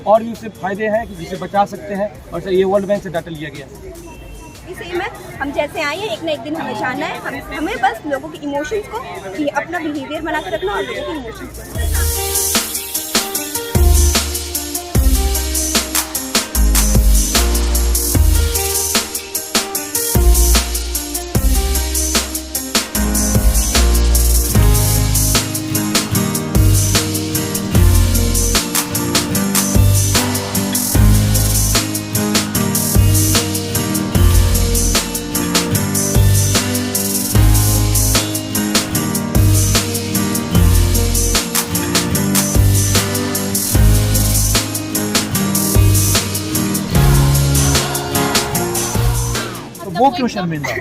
और भी उससे फायदे हैं कि जिसे बचा सकते हैं। और सर ये वर्ल्ड बैंक से डाटा लिया गया है। सेम है, हम जैसे आए हैं एक ना एक दिन हमें जानना है, हमें बस लोगों के इमोशंस को अपना बिहेवियर बना के रखना और लोगों के इमोशंस को। वो क्यों शर्मिंदा?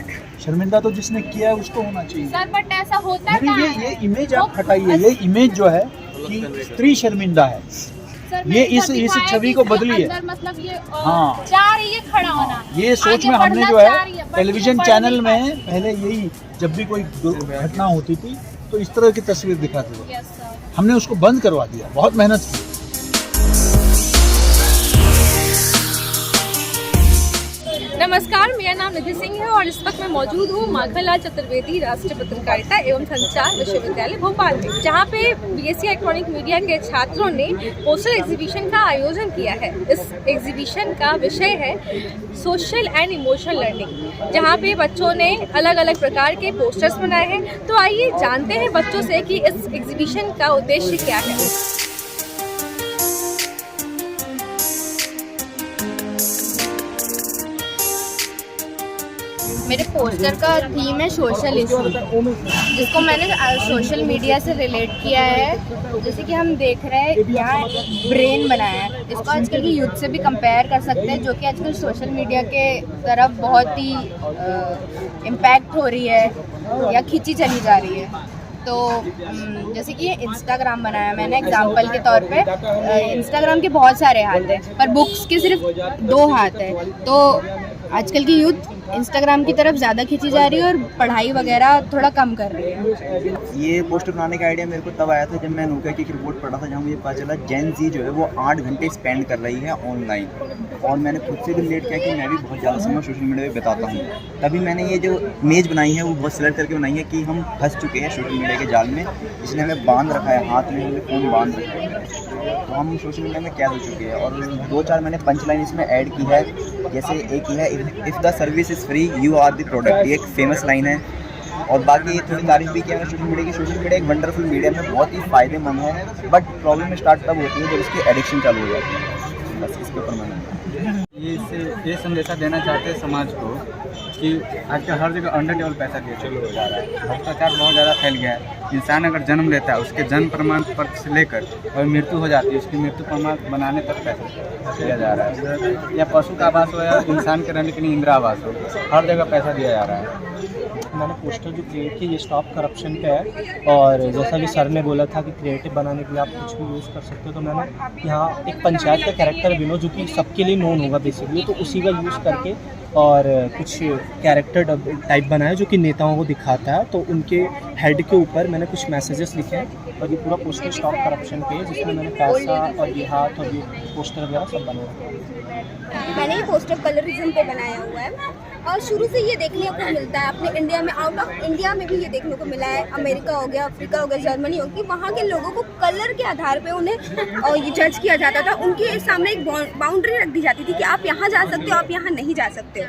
शर्मिंदा तो जिसने किया है उसको होना चाहिए सर, बट ऐसा होता है। नहीं, ये इमेज आप हटाइए। ये इमेज जो है कि स्त्री शर्मिंदा है, ये इस छवि को बदली है। मतलब ये हाँ, चाह रही है खड़ा होना। ये सोच में हमने जो है टेलीविजन चैनल में पहले यही, जब भी कोई घटना होती थी तो इस तरह की तस्वीर दिखाते थे, हमने उसको बंद करवा दिया, बहुत मेहनत की। नमस्कार, मेरा नाम निधि सिंह है और इस वक्त मैं मौजूद हूँ माखनलाल चतुर्वेदी राष्ट्रीय पत्रकारिता एवं संचार विश्वविद्यालय भोपाल में, जहाँ पे बीएससी इलेक्ट्रॉनिक मीडिया के छात्रों ने पोस्टर एग्जीबिशन का आयोजन किया है। इस एग्जीबिशन का विषय है सोशल एंड इमोशनल लर्निंग, जहाँ पे बच्चों ने अलग अलग प्रकार के पोस्टर्स बनाए हैं। तो आइए जानते हैं बच्चों से कि इस एग्जीबिशन का उद्देश्य क्या है। मेरे पोस्टर का थीम है सोशल इशू, जिसको मैंने सोशल मीडिया से रिलेट किया है। जैसे कि हम देख रहे हैं यहाँ ब्रेन बनाया है, इसको आजकल की यूथ से भी कंपेयर कर सकते हैं, जो कि आजकल सोशल मीडिया के तरफ बहुत ही इम्पैक्ट हो रही है या खींची चली जा रही है। तो जैसे कि इंस्टाग्राम बनाया मैंने एग्जाम्पल के तौर पे। इंस्टाग्राम के बहुत सारे हाथ हैं पर बुक्स के सिर्फ 2 हाथ हैं। तो आजकल की यूथ इंस्टाग्राम की तरफ ज़्यादा खींची जा रही है और पढ़ाई वगैरह थोड़ा कम कर रही है। ये पोस्टर बनाने का आइडिया मेरे को तब आया था जब मैं नोकिया की एक रिपोर्ट पढ़ा था, जहाँ मुझे पता चला जेन ज़ी जो है वो 8 घंटे स्पेंड कर रही है ऑनलाइन। और मैंने खुद से भी रिलेट किया कि मैं भी बहुत ज़्यादा समय सोशल मीडिया पे बिताता हूँ। तभी मैंने ये जो इमेज बनाई है वो बहुत सेलेक्ट करके बनाई है कि हम फंस चुके हैं सोशल मीडिया के जाल में, जिसने हमें बांध रखा है, हाथ में हमें फ़ोन बांध रखा है। तो हम सोशल मीडिया में कैद हो चुके हैं। और 2-4 मैंने पंच लाइन इसमें ऐड की है। जैसे एक ही है, if the service is free you are the product, ये एक फेमस लाइन है। और बाकी थोड़ी तारीफ भी किया सोशल मीडिया की। सोशल मीडिया एक वंडरफुल मीडिया में बहुत ही फ़ायदेमंद है, बट प्रॉब्लम स्टार्ट तब होती है जब इसकी एडिक्शन चालू हो जाती है। बस इसके ऊपर मैंने ये संदेशा देना चाहते हैं समाज को कि आजकल हर जगह अंडर टेबल पैसा दिया चलो हो जा रहा है। भ्रष्टाचार बहुत ज़्यादा फैल गया है। इंसान अगर जन्म लेता है उसके जन्म प्रमाण पत्र से लेकर और मृत्यु हो जाती है उसकी मृत्यु प्रमाण बनाने तक पैसा दिया जा रहा है। या पशु का आवास हो या इंसान के रहने के लिए इंदिरा आवास हो, हर जगह पैसा दिया जा रहा है। मैंने पोस्टर जो क्रिएट की ये स्टॉप करप्शन पे है। और जैसा कि सर ने बोला था कि क्रिएटिव बनाने के लिए आप कुछ भी यूज़ कर सकते हो, तो मैंने यहाँ एक पंचायत का कैरेक्टर बिनो जो कि सबके लिए नोन होगा बेसिकली, तो उसी का यूज़ करके और कुछ कैरेक्टर टाइप बनाया जो कि नेताओं को दिखाता है। तो उनके हेड के ऊपर मैंने कुछ मैसेजेस लिखे हैं और ये पूरा पोस्टर स्टॉप करप्शन पे है, जिसमें मैंने पैसा और ये हाथ और ये पोस्टर वगैरह सब बनाया। मैंने ये पोस्टर कलरिज्म पे बनाया हुआ है और शुरू से ये देखने को मिलता है अपने इंडिया में, आउट ऑफ इंडिया में भी ये देखने को मिला है। अमेरिका हो गया, अफ्रीका हो गया, जर्मनी हो गई, वहाँ के लोगों को कलर के आधार पे उन्हें ये जज किया जाता था। उनके सामने एक बाउंड्री रख दी जाती थी कि आप यहाँ जा सकते हो, आप यहाँ नहीं जा सकते हो।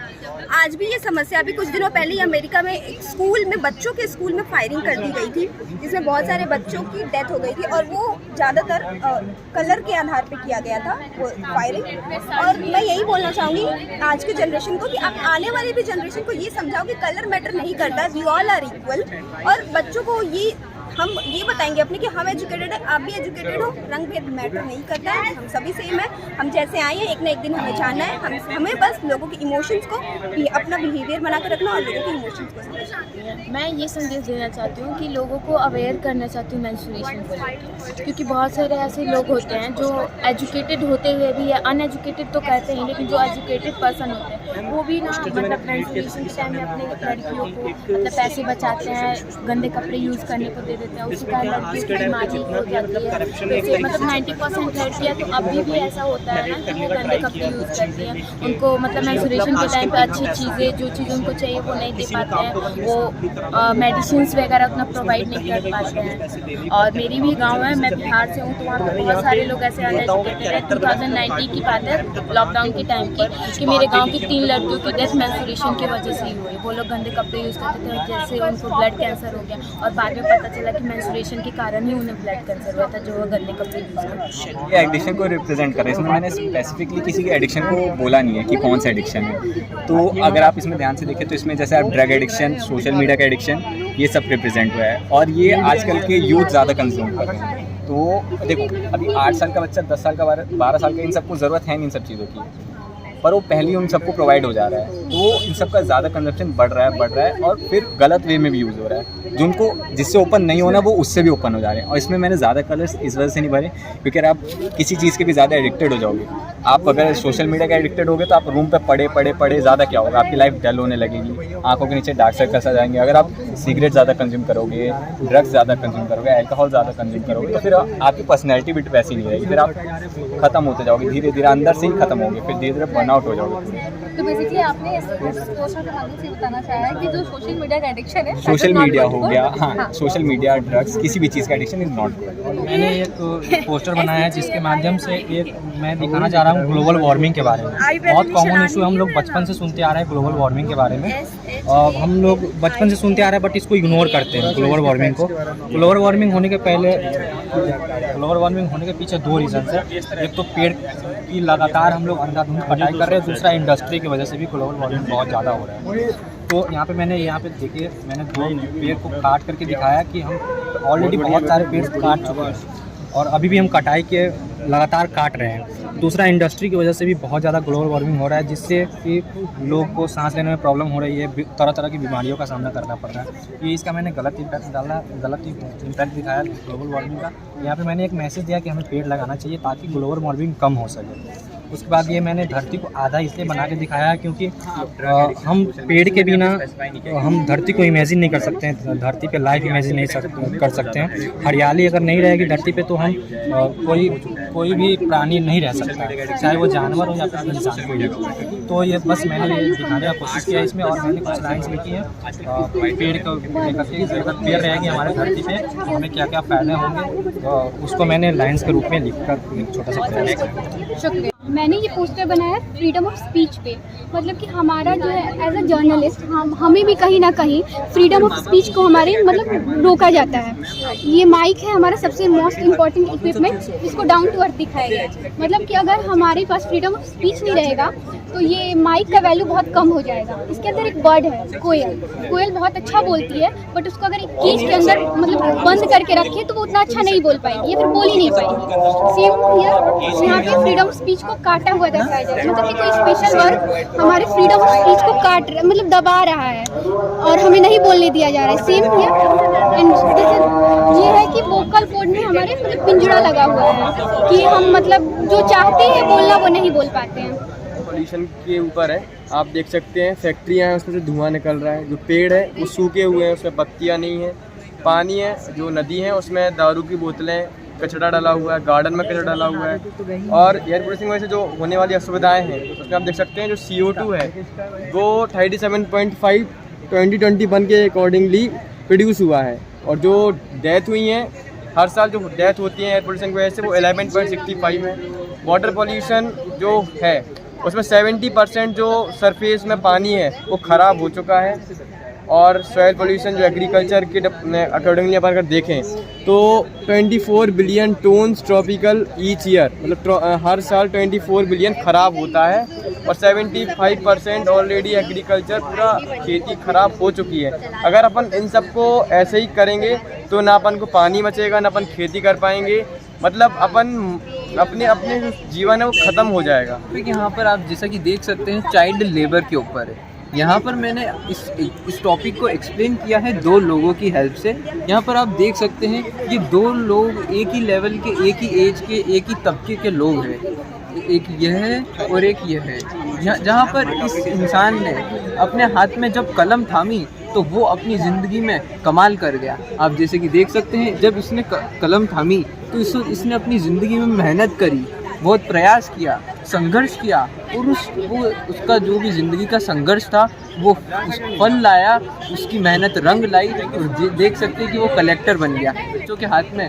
आज भी ये समस्या, अभी कुछ दिनों पहले ही अमेरिका में एक स्कूल में, बच्चों के स्कूल में फायरिंग कर दी गई थी, जिसमें बहुत सारे बच्चों की डेथ हो गई थी और वो ज़्यादातर कलर के आधार पे किया गया था वो फायरिंग। और मैं यही बोलना चाहूँगी आज के जनरेशन को कि आप आने वाली भी जनरेशन को ये समझाओ कि कलर मैटर नहीं करता, वी ऑल आर इक्वल। और बच्चों को ये हम ये बताएंगे अपने कि हम एजुकेटेड है, आप भी एजुकेटेड हो, रंग भेद मैटर नहीं करता है, हम सभी सेम है, हम जैसे आए हैं एक ना एक दिन हमें जाना है, हमें बस लोगों के इमोशंस को अपना बिहेवियर बना कर रखना और लोगों के इमोशंस को समझना। मैं ये संदेश देना चाहती हूँ कि लोगों को अवेयर करना चाहती हूँ मेंस्ट्रुएशन को लेकर, क्योंकि बहुत सारे ऐसे लोग होते हैं जो एजुकेटेड होते हुए भी या अनएजुकेटेड तो कहते हैं, लेकिन जो एजुकेटेड पर्सन होते हैं वो भी ना मतलब मेंस्ट्रुएशन के टाइम में अपने लड़कियों को मतलब पैसे बचाते हैं, गंदे कपड़े यूज़ करने को दे देते हैं, उसके कारण लड़कियों की बीमारी हो जाती है। जैसे मतलब 90% लड़कियाँ तो अभी भी ऐसा होता है ना कि वो गंदे कपड़े यूज़ करती हैं, उनको मतलब मेंस्ट्रुएशन के टाइम पे अच्छी चीज़ें जो चीज़ उनको चाहिए वो नहीं दे पाते हैं, वो मेडिसिन वगैरह उतना प्रोवाइड नहीं कर पाते हैं। और मेरी भी गांव है, मैं बिहार से हूँ, तो वहाँ पर बहुत सारे लोग ऐसे अनएजुकेटेड हैं। 2019 की बात है, लॉकडाउन के टाइम की, कि मेरे गांव की 3 लड़कियों की डेथ मेंस्ट्रुएशन की वजह से ही हुई। वो लोग गंदे कपड़े यूज़ करते थे, जैसे उनको ब्लड कैंसर हो गया, और बाद में पता चला कि मेंस्ट्रुएशन के कारण ही उन्हें ब्लड कैंसर हुआ था, जो वो गंदे कपड़े यूज़ करते थे। ये एडिक्शन को रिप्रेजेंट कर रहा है, इसमें मैंने स्पेसिफिकली किसी के एडिक्शन को बोला नहीं है कि कौन सा एडिक्शन है। तो अगर आप इसमें ध्यान से देखें तो इसमें जैसे आप ड्रग एडिक्शन, सोशल मीडिया का एडिक्शन, ये सब रिप्रेजेंट हुआ है, और ये आजकल के यूथ ज़्यादा कंज्यूम कर रहे हैं। तो देखो, अभी 8 साल का बच्चा, 10 साल का, 12 साल का, इन सबको ज़रूरत है नहीं इन सब चीज़ों की, पर वो पहले ही उन सबको प्रोवाइड हो जा रहा है, तो इन सब का ज़्यादा कंजप्शन बढ़ रहा है, और फिर गलत वे में भी यूज़ हो रहा है। जो उनको जिससे ओपन नहीं होना वो उससे भी ओपन हो जा रहे हैं। और इसमें मैंने ज़्यादा कलर्स इस वजह से नहीं भरे क्योंकि अगर आप किसी चीज़ के भी ज़्यादा एडिक्टेड हो जाओगे, आप अगर सोशल मीडिया का एडिक्टेड होगे तो आप रूम पे पड़े ज़्यादा क्या होगा, आपकी लाइफ डल होने लगेगी, आंखों के नीचे डार्क सर्कल्स आ जाएंगे। अगर आप सिगरेट ज़्यादा कंज्यूम करोगे, ड्रग्स ज़्यादा कंज्यूम करोगे, अल्कोहल ज़्यादा कंज्यूम करोगे, तो फिर आपकी पर्सनैलिटी भी वैसी नहीं रहेगी, फिर आप ख़त्म होते जाओगे, धीरे धीरे अंदर से ही ख़त्म होगे, फिर धीरे धीरे बर्नआउट हो जाओगे। तो बेसिकली आपने इस पोस्टर के माध्यम से बताना चाहा है कि जो सोशल मीडिया का एडिक्शन है, सोशल मीडिया हो गया, हाँ, सोशल मीडिया, ड्रग्स, किसी भी चीज़ का एडिक्शन इज नॉट गुड। मैंने एक पोस्टर बनाया है जिसके माध्यम से एक मैं दिखाना चाह रहा हूँ ग्लोबल वार्मिंग के बारे में। बहुत कॉमन इशू है, हम लोग बचपन से सुनते आ रहे हैं ग्लोबल वार्मिंग के बारे में, हम लोग बचपन से सुनते आ रहे हैं बट इसको इग्नोर करते हैं ग्लोबल वार्मिंग को। ग्लोबल वार्मिंग होने के पीछे 2 रीज़न है। एक तो पेड़ की लगातार हम लोग अंधाधुंध कटाई कर रहे हैं, दूसरा इंडस्ट्री की वजह से भी ग्लोबल वार्मिंग बहुत ज़्यादा हो रहा है। तो यहाँ पे देखिए, मैंने 2 पेड़ को काट करके दिखाया कि हम ऑलरेडी बहुत सारे पेड़ काट चुके हैं और अभी भी हम कटाई के लगातार काट रहे हैं। दूसरा, इंडस्ट्री की वजह से भी बहुत ज़्यादा ग्लोबल वार्मिंग हो रहा है, जिससे कि लोग को सांस लेने में प्रॉब्लम हो रही है, तरह तरह की बीमारियों का सामना करना पड़ रहा है। ये इसका मैंने गलत इम्पैक्ट दिखाया ग्लोबल वार्मिंग का। यहाँ पे मैंने एक मैसेज दिया कि हमें पेड़ लगाना चाहिए ताकि ग्लोबल वार्मिंग कम हो सके। उसके बाद ये मैंने धरती को आधा इसलिए बना के दिखाया है क्योंकि हम पेड़ के बिना हम धरती को इमेजिन नहीं कर सकते हैं, धरती पे लाइफ इमेजिन नहीं कर सकते हैं। हरियाली अगर नहीं रहेगी धरती पे तो हम कोई भी प्राणी नहीं रह सकता, चाहे वो जानवर हो या फिर इंसान कोई हो। तो ये बस मैंने ये दिखाने का कोशिश किया इसमें, और मैंने कुछ लाइन्स लिखी हैं पेड़ को लेकर के, अगर पेड़ रहेगी हमारे धरती पे तो हमें क्या क्या फ़ायदे होंगे, उसको मैंने लाइन्स के रूप में लिख कर एक छोटा सा प्रयास किया। शुक्रिया। मैंने ये पोस्टर बनाया है फ्रीडम ऑफ स्पीच पे, मतलब कि हमारा जो है एज अ जर्नलिस्ट हमें भी कहीं ना कहीं फ्रीडम ऑफ स्पीच को हमारे मतलब रोका जाता है। ये माइक है हमारा सबसे मोस्ट इम्पॉर्टेंट इक्विपमेंट, जिसको डाउन टू अर्थ दिखाया गया है। मतलब कि अगर हमारे पास फ्रीडम ऑफ स्पीच नहीं रहेगा तो ये माइक का वैल्यू बहुत कम हो जाएगा। इसके अंदर एक बर्ड है कोयल बहुत अच्छा बोलती है, बट उसको अगर एक केज के अंदर मतलब बंद करके रखे तो वो उतना अच्छा नहीं बोल पाएगी या फिर बोल ही नहीं पाएगी। सेम यहाँ पे फ्रीडम ऑफ स्पीच को काटा हुआ दर्शाया जा रहा है, मतलब कि कोई स्पेशल वर्ड हमारे फ्रीडम ऑफ स्पीच को काट मतलब दबा रहा है और हमें नहीं बोलने दिया जा रहा है। सेम ये है कि वोकल कोड में हमारे मतलब पिंजरा लगा हुआ है कि हम मतलब जो चाहते हैं बोलना वो नहीं बोल पाते हैं। पॉल्यूशन के ऊपर है, आप देख सकते हैं फैक्ट्रियाँ हैं उसमें से धुआं निकल रहा है, जो पेड़ है वो सूखे हुए हैं, उसमें पत्तियाँ नहीं हैं, पानी है जो नदी है उसमें दारू की बोतलें, कचरा डाला हुआ है, गार्डन में कचरा डाला हुआ है, और एयर पोल्यूशन की वजह से जो होने वाली असुविधाएं हैं उसमें आप देख सकते हैं जो CO2 है वो 37.5 2021 के अकॉर्डिंगली प्रोड्यूस हुआ है, और जो डेथ हुई हैं हर साल जो डेथ होती है एयर पोल्यूशन की वजह से वो 11.65 है। वाटर पोल्यूशन जो है उसमें 70% जो सरफेस में पानी है वो ख़राब हो चुका है, और सॉइल पोल्यूशन जो एग्रीकल्चर के अकॉर्डिंगली अपन अगर देखें तो 24 billion tonnes tropical each year, मतलब हर साल 24 बिलियन ख़राब होता है और 75% ऑलरेडी एग्रीकल्चर पूरा खेती ख़राब हो चुकी है। अगर अपन इन सबको ऐसे ही करेंगे तो ना अपन को पानी बचेगा, ना अपन खेती कर पाएंगे, मतलब अपन अपने जो जीवन है वो ख़त्म हो जाएगा। क्योंकि यहाँ पर आप जैसा कि देख सकते हैं चाइल्ड लेबर के ऊपर है। यहाँ पर मैंने इस टॉपिक को एक्सप्लेन किया है 2 लोगों की हेल्प से। यहाँ पर आप देख सकते हैं ये 2 लोग एक ही लेवल के, एक ही एज के, एक ही तबके के लोग हैं। एक यह है और एक यह है। जहाँ पर इस इंसान ने अपने हाथ में जब कलम थामी तो वो अपनी ज़िंदगी में कमाल कर गया। आप जैसे कि देख सकते हैं जब इसने कलम थामी तो इसने अपनी ज़िंदगी में मेहनत करी, बहुत प्रयास किया, संघर्ष किया और उसका जो भी ज़िंदगी का संघर्ष था वो उस फल लाया, उसकी मेहनत रंग लाई और देख सकते हैं कि वो कलेक्टर बन गया। बच्चों के हाथ में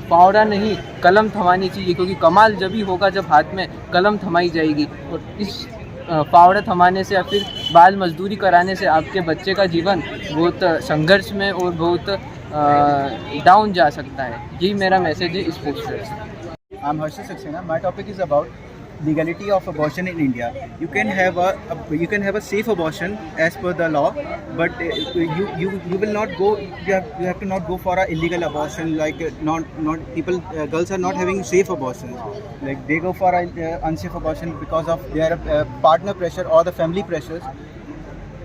फावड़ा नहीं कलम थमानी चाहिए, क्योंकि कमाल जब ही होगा जब हाथ में कलम थमाई जाएगी। और इस फावड़ा थमाने से या फिर बाल मजदूरी कराने से आपके बच्चे का जीवन बहुत संघर्ष में और बहुत डाउन जा सकता है। यही मेरा मैसेज है इस पोस्टर से। I'm Harshit Saxena. My topic is about legality of abortion in India. You can have a safe abortion as per the law, but you will not go. You have to not go for a illegal abortion. Like girls are not having safe abortion. Like they go for a unsafe abortion because of their partner pressure or the family pressures.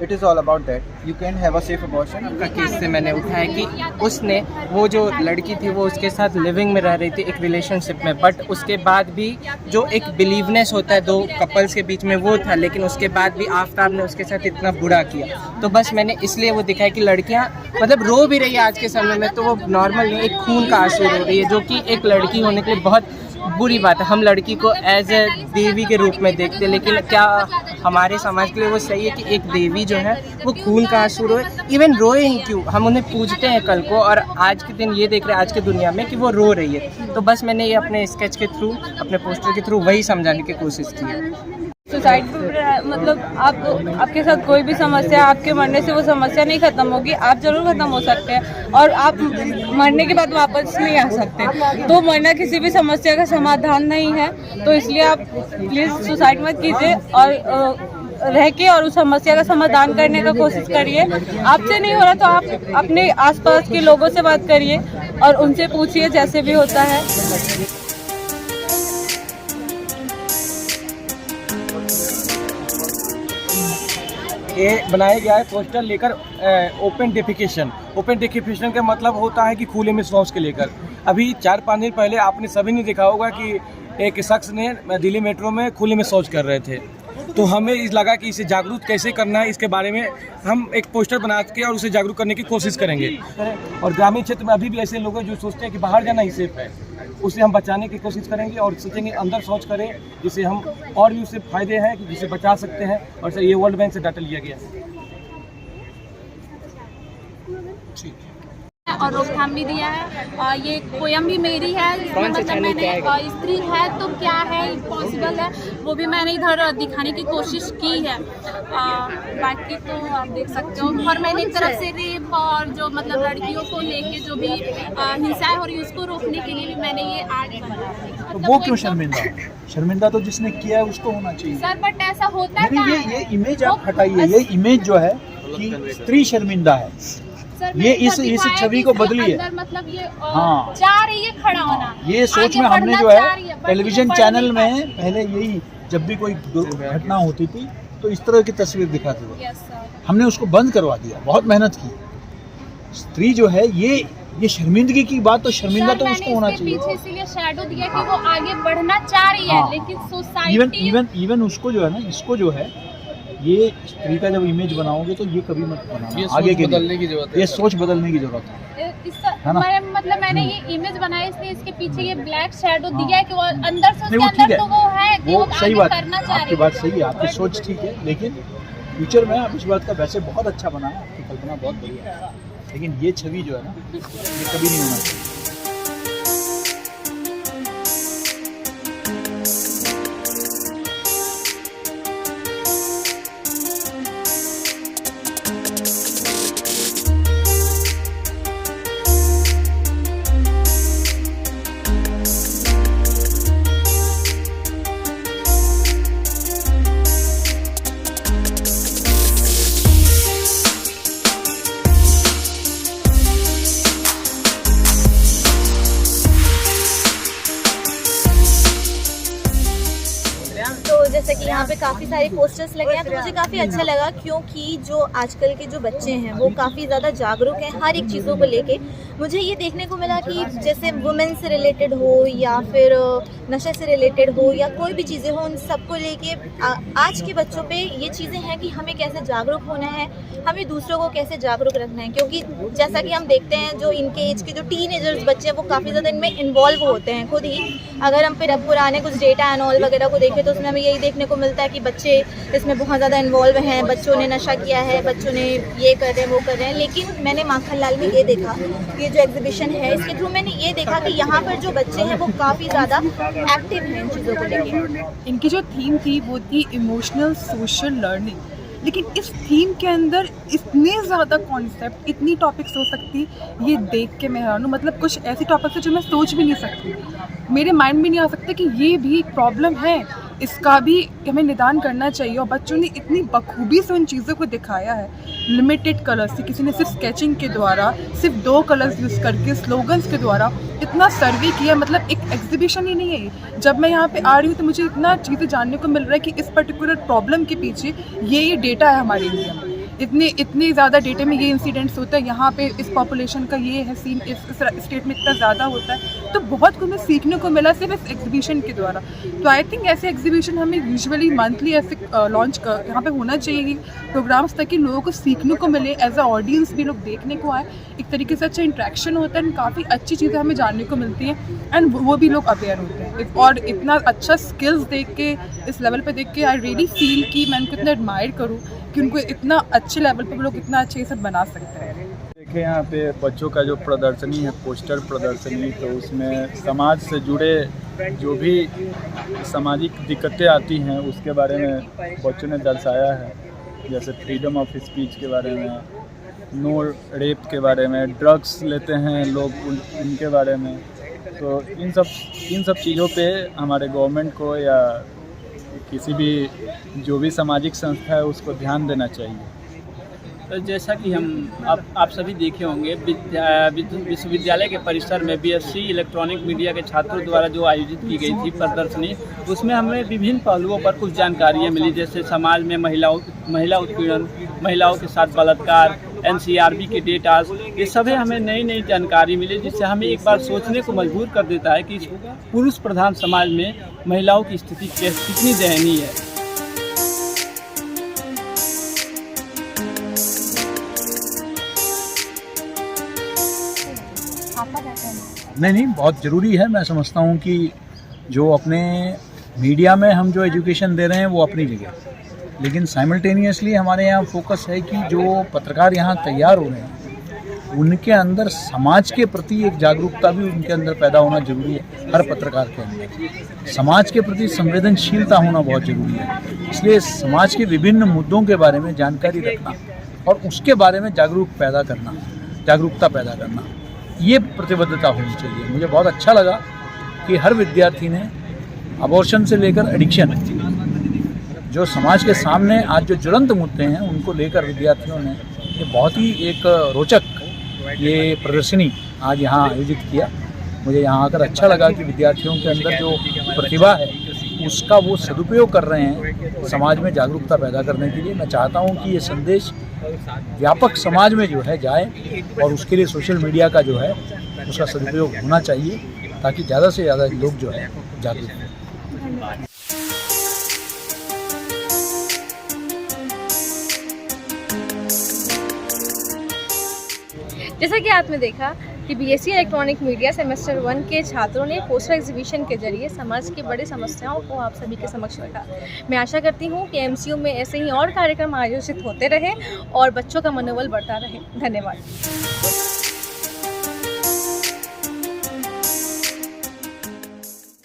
It is all about that. You can have a safe abortion. का case से मैंने उठाया कि उसने वो जो लड़की थी वो उसके साथ लिविंग में रह रही थी एक रिलेशनशिप में, बट उसके बाद भी जो एक बिलीवनेस होता है 2 कपल्स के बीच में वो था, लेकिन उसके बाद भी आफ्ताब ने उसके साथ इतना बुरा किया। तो बस मैंने इसलिए वो दिखाया कि लड़कियां मतलब रो भी रही है आज के समय में तो वो नॉर्मल नहीं, एक खून का आंसू रो रही है, जो कि एक लड़की होने के लिए बहुत बुरी बात है। हम लड़की को एज ए देवी के रूप में देखते हैं, लेकिन क्या हमारे समाज के लिए वो सही है कि एक देवी जो है वो खून का आंसू रोए? इवन रोए ही क्यों, हम उन्हें पूजते हैं कल को और आज के दिन ये देख रहे हैं आज की दुनिया में कि वो रो रही है। तो बस मैंने ये अपने स्केच के थ्रू, अपने पोस्टर के थ्रू वही समझाने की कोशिश की है। सुसाइड मतलब आपके साथ कोई भी समस्या, आपके मरने से वो समस्या नहीं ख़त्म होगी, आप ज़रूर ख़त्म हो सकते हैं और आप मरने के बाद वापस नहीं आ सकते। तो मरना किसी भी समस्या का समाधान नहीं है, तो इसलिए आप प्लीज़ सुसाइड मत कीजिए और रह के और उस समस्या का समाधान करने का कोशिश करिए। आपसे नहीं हो रहा तो आप अपने आसपास के लोगों से बात करिए और उनसे पूछिए जैसे भी होता है। ये बनाया गया है पोस्टर लेकर ओपन डेफिकेशन का मतलब होता है कि खुले में शौच के लेकर। अभी 4-5 दिन पहले आपने सभी ने देखा होगा कि एक शख्स ने दिल्ली मेट्रो में खुले में शौच कर रहे थे, तो हमें लगा कि इसे जागरूक कैसे करना है, इसके बारे में हम एक पोस्टर बना के और उसे जागरूक करने की कोशिश करेंगे। और ग्रामीण क्षेत्र में अभी भी ऐसे लोग हैं जो सोचते हैं कि बाहर जाना ही सेफ है, उसे हम बचाने की कोशिश करेंगे और सोचेंगे अंदर शौच करें, जिससे हम और भी उससे फायदे हैं कि जिसे बचा सकते हैं। और ये वर्ल्ड बैंक से डाटा लिया गया है। और रोकथाम भी दिया है और ये पोयम भी मेरी है, मतलब मैंने स्त्री है तो क्या है पॉसिबल है वो भी मैंने इधर दिखाने की कोशिश की है। बाकी तो आप देख सकते हो, और मैंने एक तरफ से रेप और जो मतलब लड़कियों को लेके जो भी हिंसाएं हो रही है उसको रोकने के लिए भी मैंने ये आर्ट बनाया। तो वो क्यों शर्मिंदा तो जिसने किया है उसको होना चाहिए सर, बट ऐसा होता है। ये इमेज आप हटाइए, ये इमेज जो है कि स्त्री शर्मिंदा है, ये इस छवि को बदलिए। मतलब ये हाँ, चाह रही है खड़ा होना, ये सोच में हमने जो है टेलीविजन चैनल में पहले यही जब भी कोई घटना होती थी तो इस तरह की तस्वीर दिखाते थे, हमने उसको बंद करवा दिया, बहुत मेहनत की। स्त्री जो है ये शर्मिंदगी की बात, तो शर्मिंदा तो उसको होना चाहिए। पीछे इसीलिए शैडो दिया कि वो आगे बढ़ना चाह रही है, लेकिन सोसाइटी इवन उसको जो है ना, इसको जो है ये स्त्री का जब इमेज बनाओगे तो ये कभी मत बनाना, आगे के बदलने की जरूरत है, ये सोच बदलने की जरूरत है ना। मतलब मैंने ये इमेज बनाया इसलिए इसके पीछे ये ब्लैक शैडो दिया है कि वो अंदर से उसके अंदर तो वो है कि वो सही बात है, करना चाह रही है। आपकी बात सही है, आपकी सोच ठीक है, लेकिन फ्यूचर में आप इस बात का वैसे बहुत अच्छा बना है, आपकी कल्पना बहुत बढ़िया है, लेकिन ये छवि जो है ना ये कभी नहीं होना चाहिए। काफ़ी सारे पोस्टर्स लगे हैं, तो मुझे काफ़ी अच्छा लगा क्योंकि जो आजकल के जो बच्चे हैं वो काफ़ी ज़्यादा जागरूक हैं हर एक चीज़ों को लेके। मुझे ये देखने को मिला कि जैसे वुमेन से रिलेटेड हो या फिर नशे से रिलेटेड हो या कोई भी चीज़ें हो, उन सबको लेके आज के बच्चों पे ये चीज़ें हैं कि हमें कैसे जागरूक होना है, हमें दूसरों को कैसे जागरूक रखना है। क्योंकि जैसा कि हम देखते हैं जो इनके एज के जो टीनेजर्स बच्चे हैं वो काफ़ी ज़्यादा इनमें इन्वॉल्व होते हैं खुद ही। अगर हम फिर अब पुराने कुछ डेटा एंड ऑल वगैरह को देखें तो उसमें हमें यही देखने को मिलता है कि बच्चे इसमें बहुत ज़्यादा इन्वॉल्व हैं, बच्चों ने नशा किया है, बच्चों ने ये कर रहे हैं वो कर रहे हैं। लेकिन मैंने माखनलाल में ये देखा, ये जो एग्जीबिशन है इसके थ्रू मैंने ये देखा कि यहाँ पर जो बच्चे हैं वो काफ़ी ज़्यादा एक्टिव हैं इन चीज़ों को लेकर। इनकी जो थीम थी वो थी इमोशनल सोशल लर्निंग, लेकिन इस थीम के अंदर इतने ज़्यादा कॉन्सेप्ट, इतनी टॉपिक्स हो सकती, ये देख के मैं हैरान हूँ। मतलब कुछ ऐसी टॉपिक्स है जो मैं सोच भी नहीं सकती, मेरे माइंड में नहीं आ सकता कि ये भी एक प्रॉब्लम है, इसका भी हमें निदान करना चाहिए। और बच्चों ने इतनी बखूबी से उन चीज़ों को दिखाया है, लिमिटेड कलर्स से, किसी ने सिर्फ स्केचिंग के द्वारा, सिर्फ 2 कलर्स यूज़ करके, स्लोगन्स के द्वारा इतना सर्वे किया। मतलब एक एग्जीबिशन ही नहीं है ये। जब मैं यहाँ पे आ रही हूँ तो मुझे इतना चीज़ें जानने को मिल रहा है कि इस पर्टिकुलर प्रॉब्लम के पीछे ये डेटा है हमारे इंडिया में। इतने ज़्यादा डेटे में ये इंसिडेंट्स होता है, यहाँ पे इस पॉपुलेशन का ये है सीन, इस स्टेट में इतना ज़्यादा होता है। तो बहुत कुछ हमें सीखने को मिला सिर्फ इस एग्जीबिशन के द्वारा। तो आई थिंक ऐसे एग्जीबिशन हमें यूजुअली मंथली ऐसे लॉन्च कर यहाँ पे होना चाहिए प्रोग्राम्स, ताकि लोगों को सीखने को मिले, एज अ ऑडियंस भी लोग देखने को आए, एक तरीके से अच्छा इंट्रैक्शन होता है, काफ़ी अच्छी चीज़ें हमें जानने को मिलती हैं एंड वो भी लोग अवेयर होते हैं। और इतना अच्छा स्किल्स देख के, इस लेवल पे देख के आई रियली फील कि मैं उनको इतना एडमायर करूँ कि उनको इतना अच्छे लेवल पे लोग इतना अच्छे सब बना सकते हैं। देखिए यहाँ पे बच्चों का जो प्रदर्शनी है, पोस्टर प्रदर्शनी, तो उसमें समाज से जुड़े जो भी सामाजिक दिक्कतें आती हैं उसके बारे में बच्चों ने दर्शाया है। जैसे फ्रीडम ऑफ स्पीच के बारे में, नो रेप के बारे में, ड्रग्स लेते हैं लोग उनके बारे में। तो इन सब चीज़ों पे हमारे गवर्नमेंट को या किसी भी जो भी सामाजिक संस्था है उसको ध्यान देना चाहिए। तो जैसा कि आप सभी देखे होंगे, विश्वविद्यालय के परिसर में BSc इलेक्ट्रॉनिक मीडिया के छात्रों द्वारा जो आयोजित की गई थी प्रदर्शनी, उसमें हमें विभिन्न पहलुओं पर कुछ जानकारियाँ मिली। जैसे समाज में महिला उत्पीड़न, महिलाओं के साथ बलात्कार, NCRB के डेटाज, ये सभी हमें नई जानकारी मिली, जिससे हमें एक बार सोचने को मजबूर कर देता है कि पुरुष प्रधान समाज में महिलाओं की स्थिति कितनी दयनीय है। नहीं, बहुत ज़रूरी है। मैं समझता हूँ कि जो अपने मीडिया में हम जो एजुकेशन दे रहे हैं वो अपनी जगह, लेकिन साइमल्टेनियसली हमारे यहाँ फोकस है कि जो पत्रकार यहाँ तैयार हो रहे हैं उनके अंदर समाज के प्रति एक जागरूकता भी उनके अंदर पैदा होना जरूरी है। हर पत्रकार के अंदर समाज के प्रति संवेदनशीलता होना बहुत ज़रूरी है। इसलिए समाज के विभिन्न मुद्दों के बारे में जानकारी रखना और उसके बारे में जागरूकता पैदा करना, ये प्रतिबद्धता होनी चाहिए। मुझे बहुत अच्छा लगा कि हर विद्यार्थी ने अबॉर्शन से लेकर एडिक्शन, जो समाज के सामने आज जो ज्वलंत मुद्दे हैं उनको लेकर विद्यार्थियों ने ये बहुत ही एक रोचक ये प्रदर्शनी आज यहाँ आयोजित किया। मुझे यहाँ आकर अच्छा लगा कि विद्यार्थियों के अंदर जो प्रतिभा है उसका वो सदुपयोग कर रहे हैं समाज में जागरूकता पैदा करने के लिए। मैं चाहता हूँ कि ये संदेश व्यापक समाज में जो है जाए और उसके लिए सोशल मीडिया का जो है उसका सदुपयोग होना चाहिए, ताकि ज़्यादा से ज़्यादा लोग जो है जागरूक हों। जैसा कि आपने देखा कि BSc इलेक्ट्रॉनिक मीडिया सेमेस्टर 1 के छात्रों ने पोस्टर एग्जीबिशन के जरिए समाज की बड़ी समस्याओं को आप सभी के समक्ष रखा। मैं आशा करती हूँ कि MCU में ऐसे ही और कार्यक्रम आयोजित होते रहे और बच्चों का मनोबल बढ़ता रहे। धन्यवाद।